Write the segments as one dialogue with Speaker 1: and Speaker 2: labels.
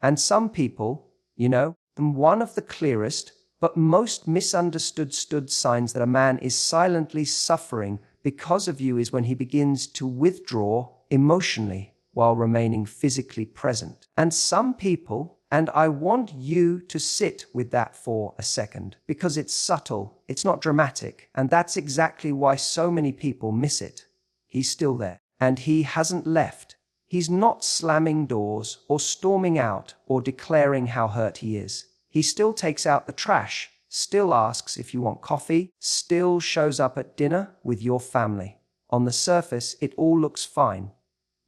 Speaker 1: And some people, one of the clearest but most misunderstood signs that a man is silently suffering because of you is when he begins to withdraw emotionally while remaining physically present. And some people, and I want you to sit with that for a second, because it's subtle, it's not dramatic, and that's exactly why so many people miss it. He's still there, and he hasn't left. He's not slamming doors or storming out or declaring how hurt he is. He still takes out the trash, still asks if you want coffee, still shows up at dinner with your family. On the surface, it all looks fine,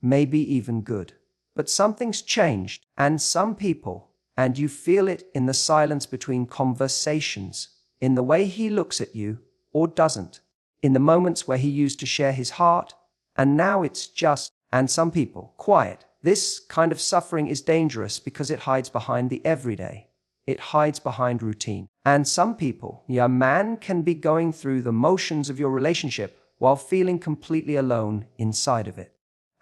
Speaker 1: maybe even good. But something's changed, and some people, and you feel it in the silence between conversations, in the way he looks at you or doesn't, in the moments where he used to share his heart, and now it's just, and some people, quiet. This kind of suffering is dangerous because it hides behind the everyday. It hides behind routine. And some people, a man can be going through the motions of your relationship while feeling completely alone inside of it.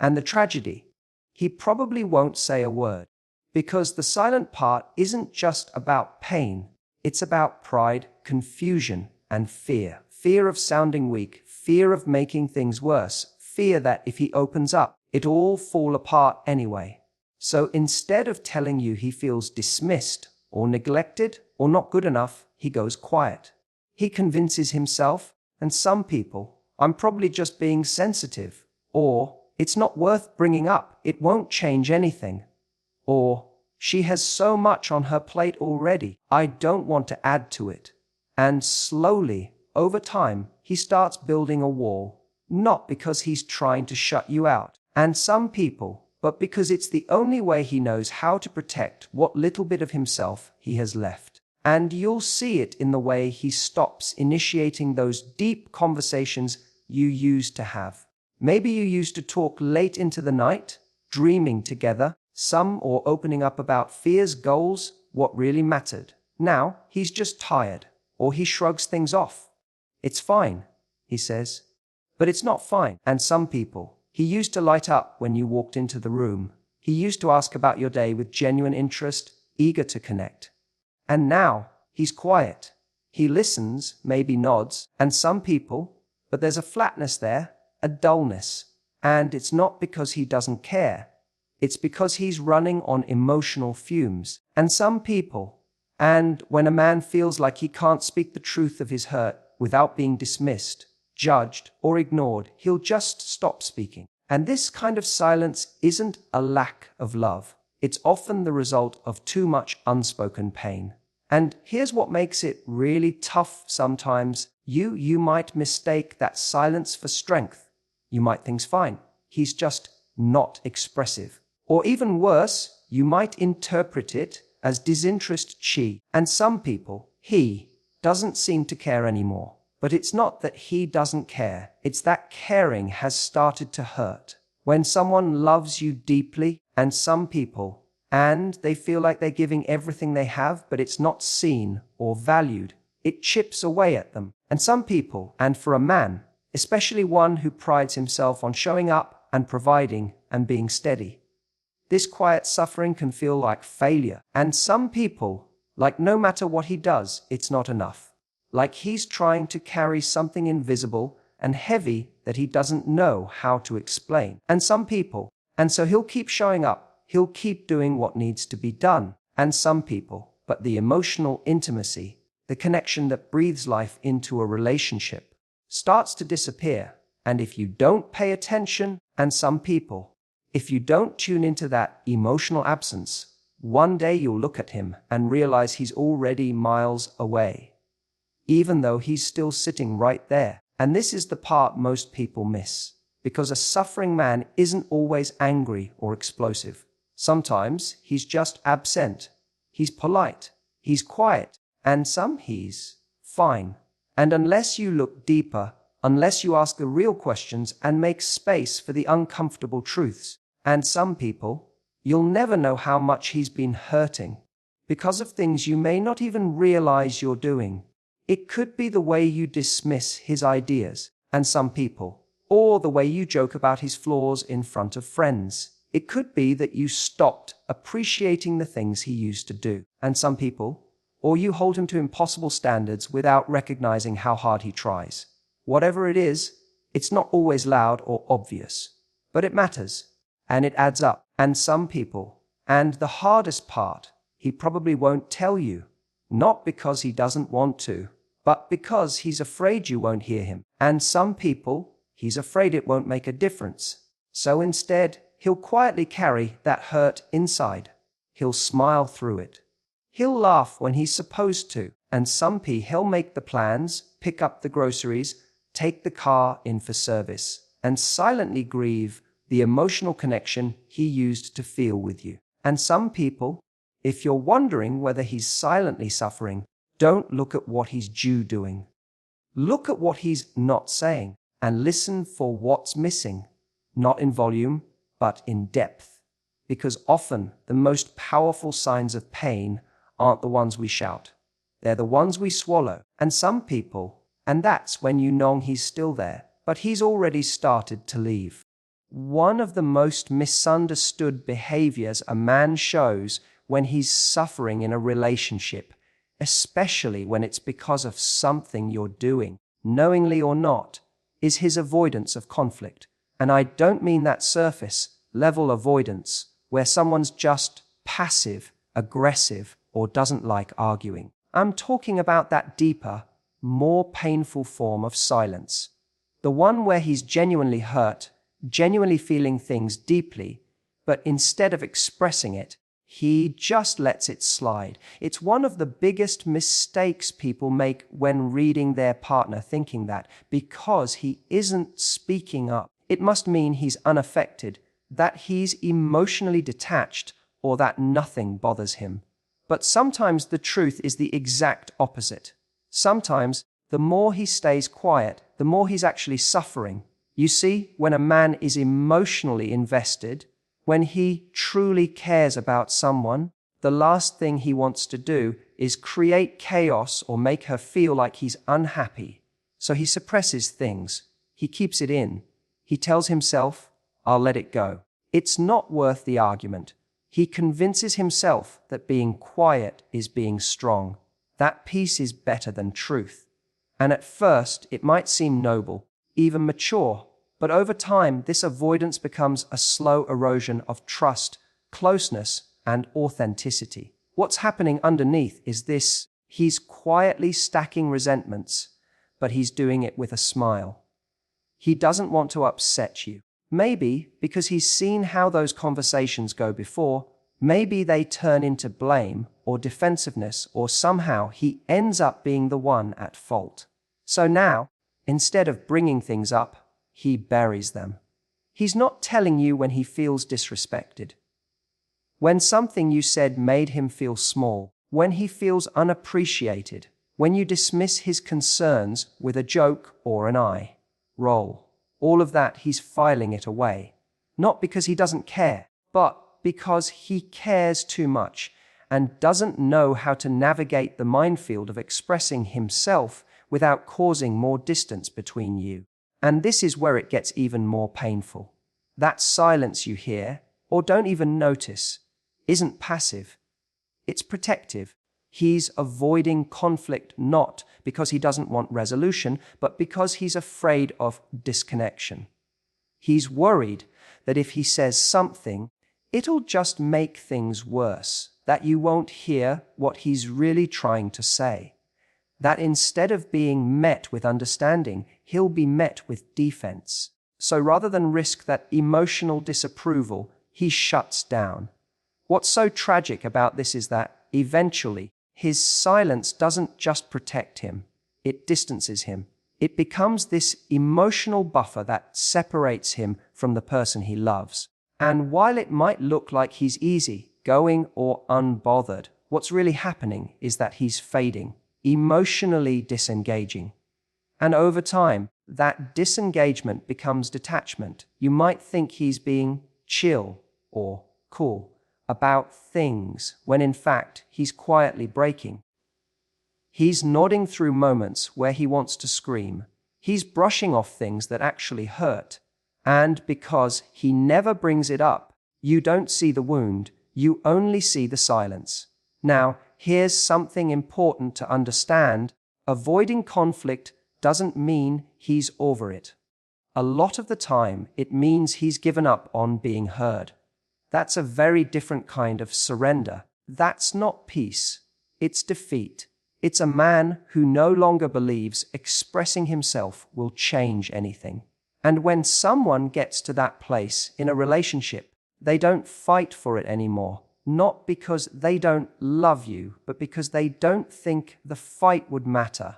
Speaker 1: And the tragedy, he probably won't say a word, because the silent part isn't just about pain. It's about pride, confusion, and fear. Fear of sounding weak, fear of making things worse, fear that if he opens up, it'll all fall apart anyway. So instead of telling you he feels dismissed or neglected or not good enough, he goes quiet. He convinces himself, and some people, I'm probably just being sensitive, or it's not worth bringing up, it won't change anything, or she has so much on her plate already, I don't want to add to it. And slowly, over time, he starts building a wall, not because he's trying to shut you out, and some people, but because it's the only way he knows how to protect what little bit of himself he has left. And you'll see it in the way he stops initiating those deep conversations you used to have. Maybe you used to talk late into the night, dreaming together, or opening up about fears, goals, what really mattered. Now, he's just tired, or he shrugs things off. It's fine, he says. But it's not fine. And some people, he used to light up when you walked into the room. He used to ask about your day with genuine interest, eager to connect. And now, he's quiet. He listens, maybe nods, and some people, but there's a flatness there, a dullness. And it's not because he doesn't care. It's because he's running on emotional fumes. And some people, and when a man feels like he can't speak the truth of his hurt without being dismissed, judged, or ignored, he'll just stop speaking. And this kind of silence isn't a lack of love. It's often the result of too much unspoken pain. And here's what makes it really tough sometimes. You might mistake that silence for strength. You might think's fine. He's just not expressive. Or even worse, you might interpret it as disinterest. And some people, he doesn't seem to care anymore. But it's not that he doesn't care, it's that caring has started to hurt. When someone loves you deeply, and some people, and they feel like they're giving everything they have, but it's not seen or valued, it chips away at them. And some people, and for a man, especially one who prides himself on showing up and providing and being steady, this quiet suffering can feel like failure. And some people, like no matter what he does, it's not enough. Like he's trying to carry something invisible and heavy that he doesn't know how to explain. And some people, and so he'll keep showing up, he'll keep doing what needs to be done. And some people, but the emotional intimacy, the connection that breathes life into a relationship, starts to disappear. And if you don't pay attention, and some people, if you don't tune into that emotional absence, one day you'll look at him and realize he's already miles away, even though he's still sitting right there. And this is the part most people miss, because a suffering man isn't always angry or explosive. Sometimes he's just absent. He's polite. He's quiet. And he's fine. And unless you look deeper, unless you ask the real questions and make space for the uncomfortable truths, and some people, you'll never know how much he's been hurting because of things you may not even realize you're doing. It could be the way you dismiss his ideas, and some people, or the way you joke about his flaws in front of friends. It could be that you stopped appreciating the things he used to do. And some people, or you hold him to impossible standards without recognizing how hard he tries. Whatever it is, it's not always loud or obvious, but it matters, and it adds up. And some people, and the hardest part, he probably won't tell you, not because he doesn't want to, but because he's afraid you won't hear him. And some people, he's afraid it won't make a difference. So instead, he'll quietly carry that hurt inside. He'll smile through it. He'll laugh when he's supposed to. And he'll make the plans, pick up the groceries, take the car in for service, and silently grieve the emotional connection he used to feel with you. And some people, if you're wondering whether he's silently suffering, don't look at what he's doing. Look at what he's not saying, and listen for what's missing, not in volume, but in depth. Because often the most powerful signs of pain aren't the ones we shout. They're the ones we swallow. And some people, and that's when you know he's still there, but he's already started to leave. One of the most misunderstood behaviors a man shows when he's suffering in a relationship, especially when it's because of something you're doing, knowingly or not, is his avoidance of conflict. And I don't mean that surface level avoidance where someone's just passive, aggressive, or doesn't like arguing. I'm talking about that deeper, more painful form of silence. The one where he's genuinely hurt, genuinely feeling things deeply, but instead of expressing it, he just lets it slide. It's one of the biggest mistakes people make when reading their partner, thinking that because he isn't speaking up, it must mean he's unaffected, that he's emotionally detached, or that nothing bothers him. But sometimes the truth is the exact opposite. Sometimes the more he stays quiet, the more he's actually suffering. You see, when a man is emotionally invested, when he truly cares about someone, the last thing he wants to do is create chaos or make her feel like he's unhappy. So he suppresses things. He keeps it in. He tells himself, I'll let it go. It's not worth the argument. He convinces himself that being quiet is being strong. That peace is better than truth. And at first, it might seem noble, even mature, but over time, this avoidance becomes a slow erosion of trust, closeness, and authenticity. What's happening underneath is this: he's quietly stacking resentments, but he's doing it with a smile. He doesn't want to upset you. Maybe because he's seen how those conversations go before. Maybe they turn into blame or defensiveness, or somehow he ends up being the one at fault. So now, instead of bringing things up, he buries them. He's not telling you when he feels disrespected, when something you said made him feel small, when he feels unappreciated, when you dismiss his concerns with a joke or an eye roll. All of that, he's filing it away. Not because he doesn't care, but because he cares too much and doesn't know how to navigate the minefield of expressing himself without causing more distance between you. And this is where it gets even more painful. That silence you hear, or don't even notice, isn't passive. It's protective. He's avoiding conflict not because he doesn't want resolution, but because he's afraid of disconnection. He's worried that if he says something, it'll just make things worse, that you won't hear what he's really trying to say. That instead of being met with understanding, he'll be met with defense. So rather than risk that emotional disapproval, he shuts down. What's so tragic about this is that, eventually, his silence doesn't just protect him, it distances him. It becomes this emotional buffer that separates him from the person he loves. And while it might look like he's easy going or unbothered, what's really happening is that he's fading, emotionally disengaging. And over time, that disengagement becomes detachment. You might think he's being chill or cool about things, when in fact he's quietly breaking. He's nodding through moments where he wants to scream. He's brushing off things that actually hurt. And because he never brings it up, You don't see the wound, you only see the silence. Now, here's something important to understand. Avoiding conflict doesn't mean he's over it. A lot of the time, it means he's given up on being heard. That's a very different kind of surrender. That's not peace. It's defeat. It's a man who no longer believes expressing himself will change anything. And when someone gets to that place in a relationship, they don't fight for it anymore. Not because they don't love you, but because they don't think the fight would matter.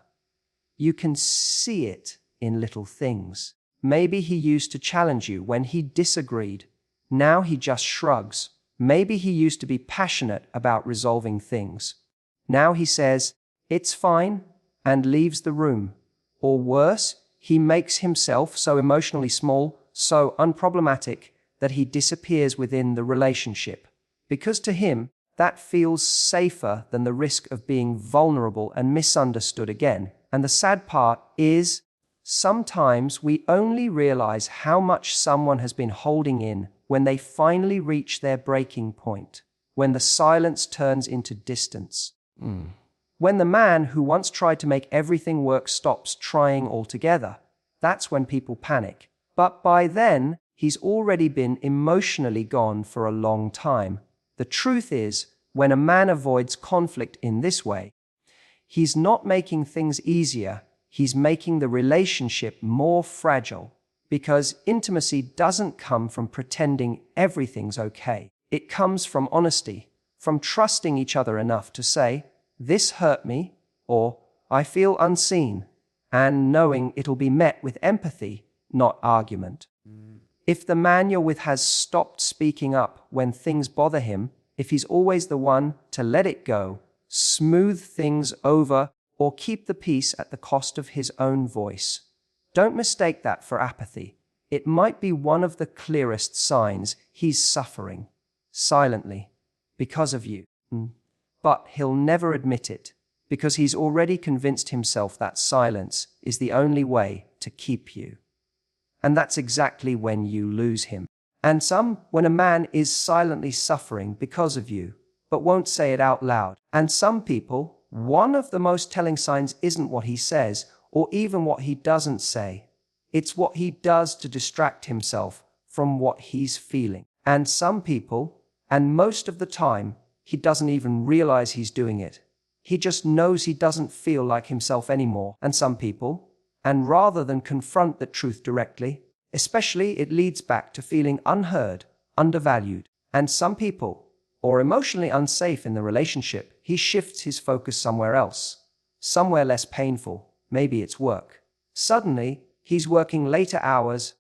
Speaker 1: You can see it in little things. Maybe he used to challenge you when he disagreed. Now he just shrugs. Maybe he used to be passionate about resolving things. Now he says, "It's fine," and leaves the room. Or worse, he makes himself so emotionally small, so unproblematic, that he disappears within the relationship. Because to him, that feels safer than the risk of being vulnerable and misunderstood again. And the sad part is, sometimes we only realize how much someone has been holding in when they finally reach their breaking point, when the silence turns into distance. When the man who once tried to make everything work stops trying altogether, that's when people panic. But by then, he's already been emotionally gone for a long time. The truth is, when a man avoids conflict in this way, he's not making things easier, he's making the relationship more fragile. Because intimacy doesn't come from pretending everything's okay. It comes from honesty, from trusting each other enough to say, "This hurt me," or "I feel unseen," and knowing it'll be met with empathy, not argument. If the man you're with has stopped speaking up when things bother him, if he's always the one to let it go, smooth things over, or keep the peace at the cost of his own voice, don't mistake that for apathy. It might be one of the clearest signs he's suffering, silently, because of you. But he'll never admit it, because he's already convinced himself that silence is the only way to keep you. And that's exactly when you lose him. And when a man is silently suffering because of you, but won't say it out loud. And some people, one of the most telling signs isn't what he says, or even what he doesn't say. It's what he does to distract himself from what he's feeling. And some people, and most of the time, he doesn't even realize he's doing it. He just knows he doesn't feel like himself anymore. And some people, and rather than confront the truth directly, especially it leads back to feeling unheard, undervalued. And some people, or emotionally unsafe in the relationship, he shifts his focus somewhere else, somewhere less painful. Maybe it's work. Suddenly, he's working later hours,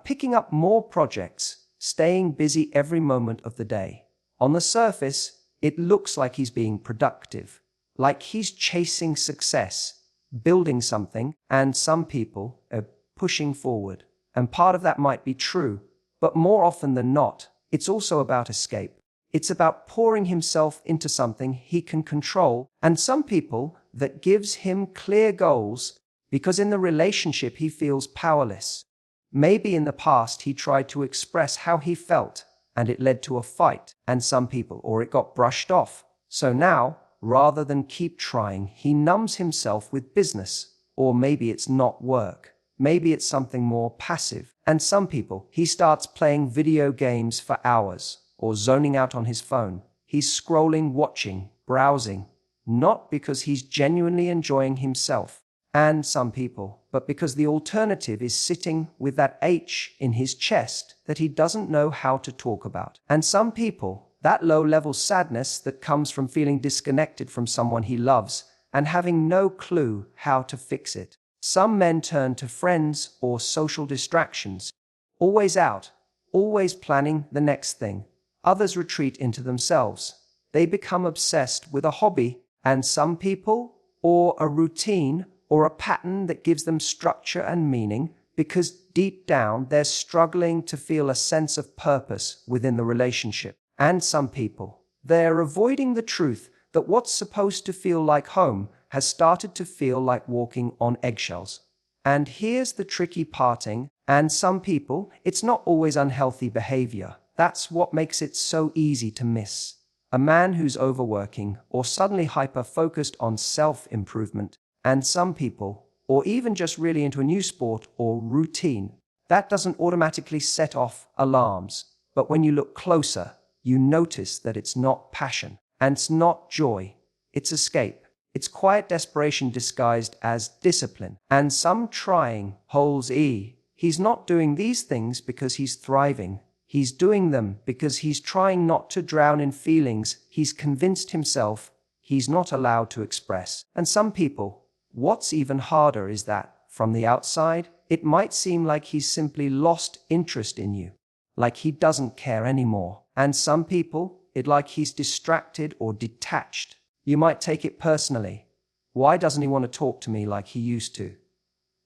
Speaker 1: picking up more projects, staying busy every moment of the day. On the surface, it looks like he's being productive, like he's chasing success, building something, and some people are pushing forward. And part of that might be true, but more often than not, it's also about escape. It's about pouring himself into something he can control, and some people that gives him clear goals, because in the relationship he feels powerless. Maybe in the past he tried to express how he felt, and it led to a fight, and some people, or it got brushed off. So now, rather than keep trying, he numbs himself with business, or maybe it's not work. Maybe it's something more passive. And some people, he starts playing video games for hours, or zoning out on his phone. He's scrolling, watching, browsing, not because he's genuinely enjoying himself. And some people, but because the alternative is sitting with that ache in his chest that he doesn't know how to talk about. And some people, that low-level sadness that comes from feeling disconnected from someone he loves and having no clue how to fix it. Some men turn to friends or social distractions, always out, always planning the next thing. Others retreat into themselves. They become obsessed with a hobby, and some people, or a routine, or a pattern that gives them structure and meaning, because deep down they're struggling to feel a sense of purpose within the relationship. And some people, they're avoiding the truth that what's supposed to feel like home has started to feel like walking on eggshells. And here's the tricky parting, and some people, it's not always unhealthy behavior. That's what makes it so easy to miss. A man who's overworking or suddenly hyper-focused on self-improvement, and some people, or even just really into a new sport or routine, that doesn't automatically set off alarms. But when you look closer, you notice that it's not passion, and it's not joy, it's escape. It's quiet desperation disguised as discipline. And some trying holes E. He's not doing these things because he's thriving. He's doing them because he's trying not to drown in feelings he's convinced himself he's not allowed to express. And some people, what's even harder is that, from the outside, it might seem like he's simply lost interest in you, like he doesn't care anymore. And some people, it's like he's distracted or detached. You might take it personally. Why doesn't he want to talk to me like he used to?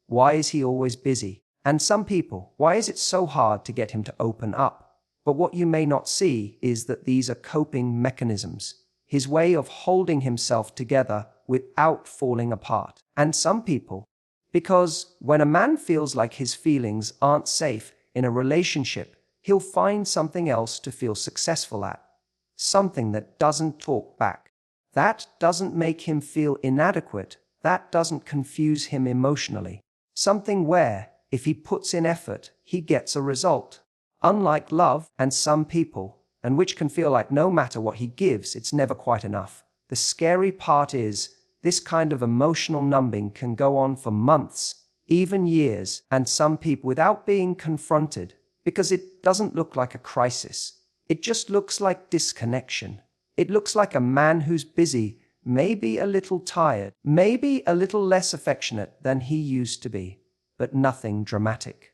Speaker 1: Why is he always busy? And some people, why is it so hard to get him to open up? But what you may not see is that these are coping mechanisms, his way of holding himself together without falling apart. And some people, because when a man feels like his feelings aren't safe in a relationship, he'll find something else to feel successful at, something that doesn't talk back. That doesn't make him feel inadequate. That doesn't confuse him emotionally. Something where, if he puts in effort, he gets a result. Unlike love and some people, and which can feel like no matter what he gives, it's never quite enough. The scary part is, this kind of emotional numbing can go on for months, even years, and some people without being confronted, because it doesn't look like a crisis. It just looks like disconnection. It looks like a man who's busy, maybe a little tired, maybe a little less affectionate than he used to be, but nothing dramatic.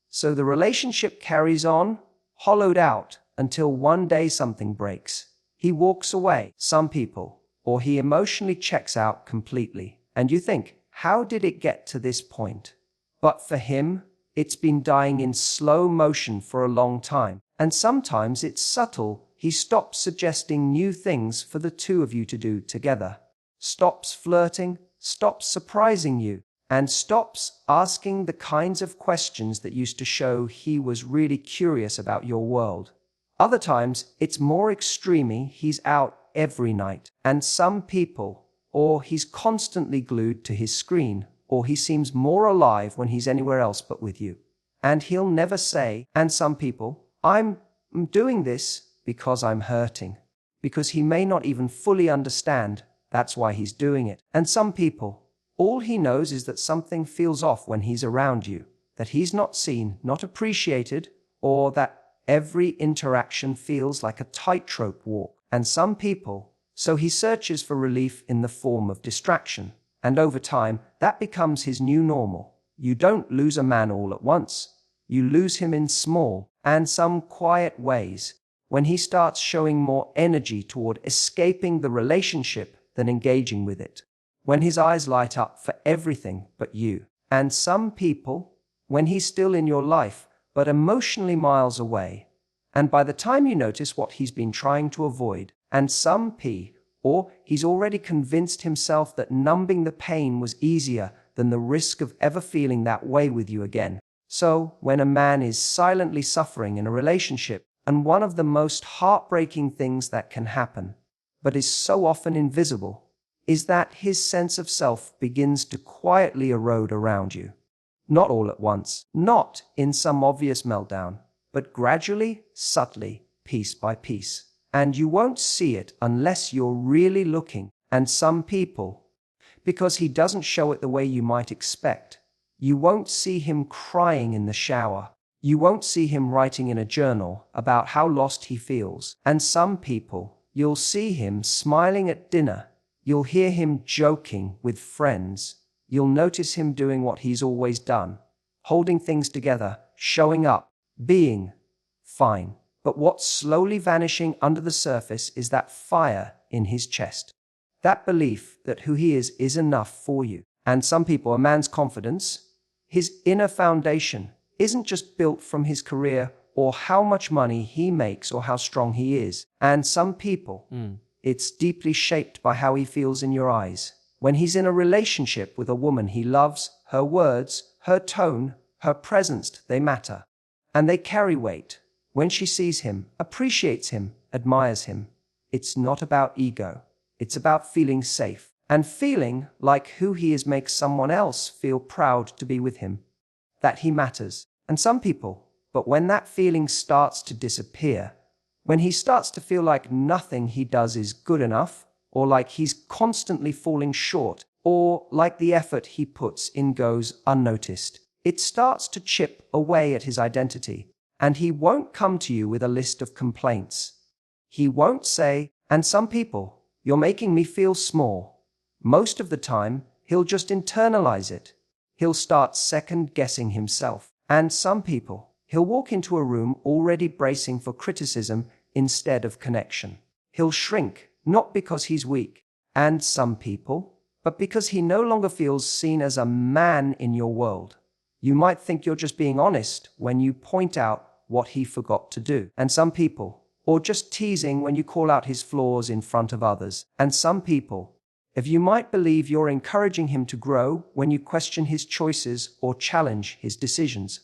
Speaker 1: So the relationship carries on, hollowed out, until one day something breaks. He walks away, some people, or he emotionally checks out completely. And you think, how did it get to this point? But for him, it's been dying in slow motion for a long time. And sometimes it's subtle. He stops suggesting new things for the two of you to do together, stops flirting, stops surprising you, and stops asking the kinds of questions that used to show he was really curious about your world. Other times, it's more extreme. He's out every night, and some people, or he's constantly glued to his screen, or he seems more alive when he's anywhere else but with you. And he'll never say, and some people, I'm doing this because I'm hurting, because he may not even fully understand that's why he's doing it. And some people, all he knows is that something feels off when he's around you, that he's not seen, not appreciated, or that every interaction feels like a tightrope walk. And some people, so he searches for relief in the form of distraction, and over time, that becomes his new normal. You don't lose a man all at once. You lose him in small and some quiet ways, when he starts showing more energy toward escaping the relationship than engaging with it, when his eyes light up for everything but you. And some people, when he's still in your life, but emotionally miles away, and by the time you notice what he's been trying to avoid, and some or he's already convinced himself that numbing the pain was easier than the risk of ever feeling that way with you again. So, when a man is silently suffering in a relationship, and one of the most heartbreaking things that can happen, but is so often invisible, is that his sense of self begins to quietly erode around you. Not all at once, not in some obvious meltdown, but gradually, subtly, piece by piece. And you won't see it unless you're really looking. And some people, because he doesn't show it the way you might expect, you won't see him crying in the shower. You won't see him writing in a journal about how lost he feels. And some people, you'll see him smiling at dinner. You'll hear him joking with friends. You'll notice him doing what he's always done, holding things together, showing up, being fine. But what's slowly vanishing under the surface is that fire in his chest. That belief that who he is enough for you. And some people, a man's confidence, his inner foundation, isn't just built from his career or how much money he makes or how strong he is. And some people, it's deeply shaped by how he feels in your eyes. When he's in a relationship with a woman he loves, her words, her tone, her presence, they matter. And they carry weight. when she sees him, appreciates him, admires him. It's not about ego. It's about feeling safe. And feeling like who he is makes someone else feel proud to be with him, that he matters. And some people, but when that feeling starts to disappear, when he starts to feel like nothing he does is good enough, or like he's constantly falling short, or like the effort he puts in goes unnoticed, it starts to chip away at his identity. And he won't come to you with a list of complaints. He won't say, and some people, you're making me feel small. Most of the time, he'll just internalize it. He'll start second-guessing himself. And some people, he'll walk into a room already bracing for criticism instead of connection. He'll shrink, not because he's weak. And some people, but because he no longer feels seen as a man in your world. You might think you're just being honest when you point out what he forgot to do. And some people, or just teasing when you call out his flaws in front of others. And some people, if you might believe you're encouraging him to grow when you question his choices or challenge his decisions.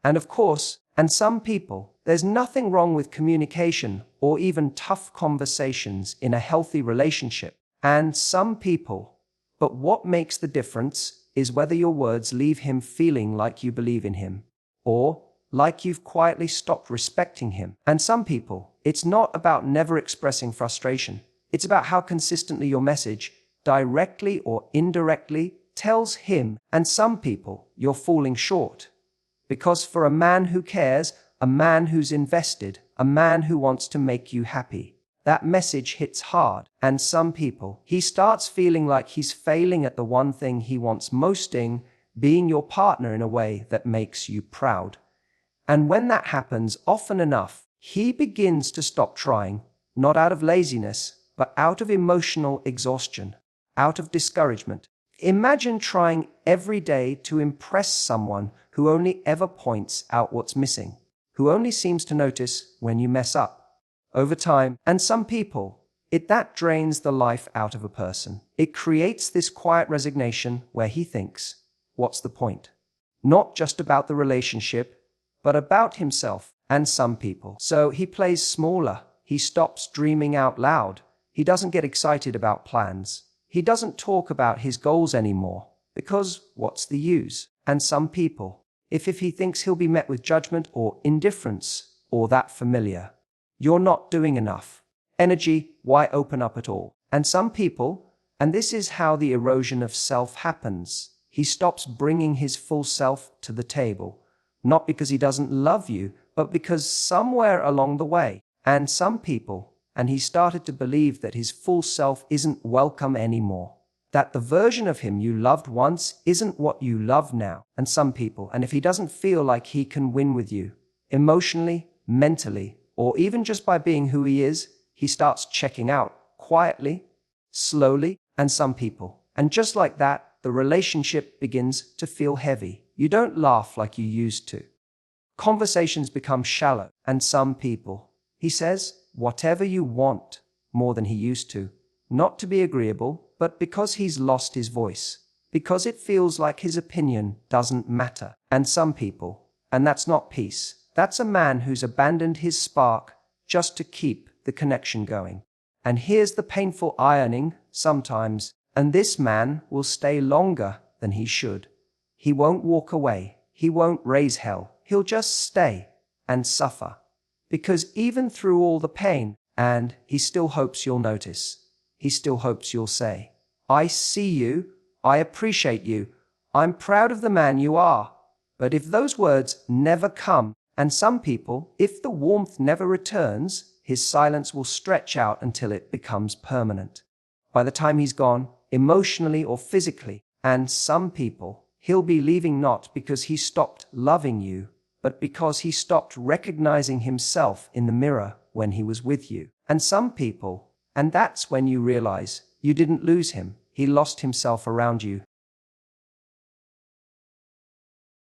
Speaker 1: And of course, and some people, there's nothing wrong with communication or even tough conversations in a healthy relationship. And some people, but what makes the difference is whether your words leave him feeling like you believe in him, or like you've quietly stopped respecting him. And some people, it's not about never expressing frustration. It's about how consistently your message, directly or indirectly, tells him. And some people, you're falling short. Because for a man who cares, a man who's invested, a man who wants to make you happy, that message hits hard. And some people, he starts feeling like he's failing at the one thing he wants most, being your partner in a way that makes you proud. And when that happens often enough, he begins to stop trying, not out of laziness, but out of emotional exhaustion, out of discouragement. Imagine trying every day to impress someone who only ever points out what's missing, who only seems to notice when you mess up. Over time, and some people, that drains the life out of a person. It creates this quiet resignation where he thinks, what's the point? Not just about the relationship, but about himself. And some people, so he plays smaller. He stops dreaming out loud. He doesn't get excited about plans. He doesn't talk about his goals anymore, because what's the use? And some people, if he thinks he'll be met with judgment or indifference, or that familiar, you're not doing enough. Energy, why open up at all? And some people, and this is how the erosion of self happens, he stops bringing his full self to the table, not because he doesn't love you, but because somewhere along the way, and some people, and he started to believe that his full self isn't welcome anymore. That the version of him you loved once isn't what you love now. And some people, and if he doesn't feel like he can win with you, emotionally, mentally, or even just by being who he is, he starts checking out, quietly, slowly. And some people, and just like that, the relationship begins to feel heavy. You don't laugh like you used to. Conversations become shallow. And some people, he says whatever you want more than he used to, not to be agreeable, but because he's lost his voice, because it feels like his opinion doesn't matter. And some people, and that's not peace. That's a man who's abandoned his spark just to keep the connection going. And here's the painful ironing sometimes, and this man will stay longer than he should. He won't walk away. He won't raise hell. He'll just stay and suffer. Because even through all the pain, and he still hopes you'll notice. He still hopes you'll say, I see you. I appreciate you. I'm proud of the man you are. But if those words never come, and some people, if the warmth never returns, his silence will stretch out until it becomes permanent. By the time he's gone, emotionally or physically, and some people, he'll be leaving not because he stopped loving you, but because he stopped recognizing himself in the mirror when he was with you. And some people, and that's when you realize you didn't lose him. He lost himself around you.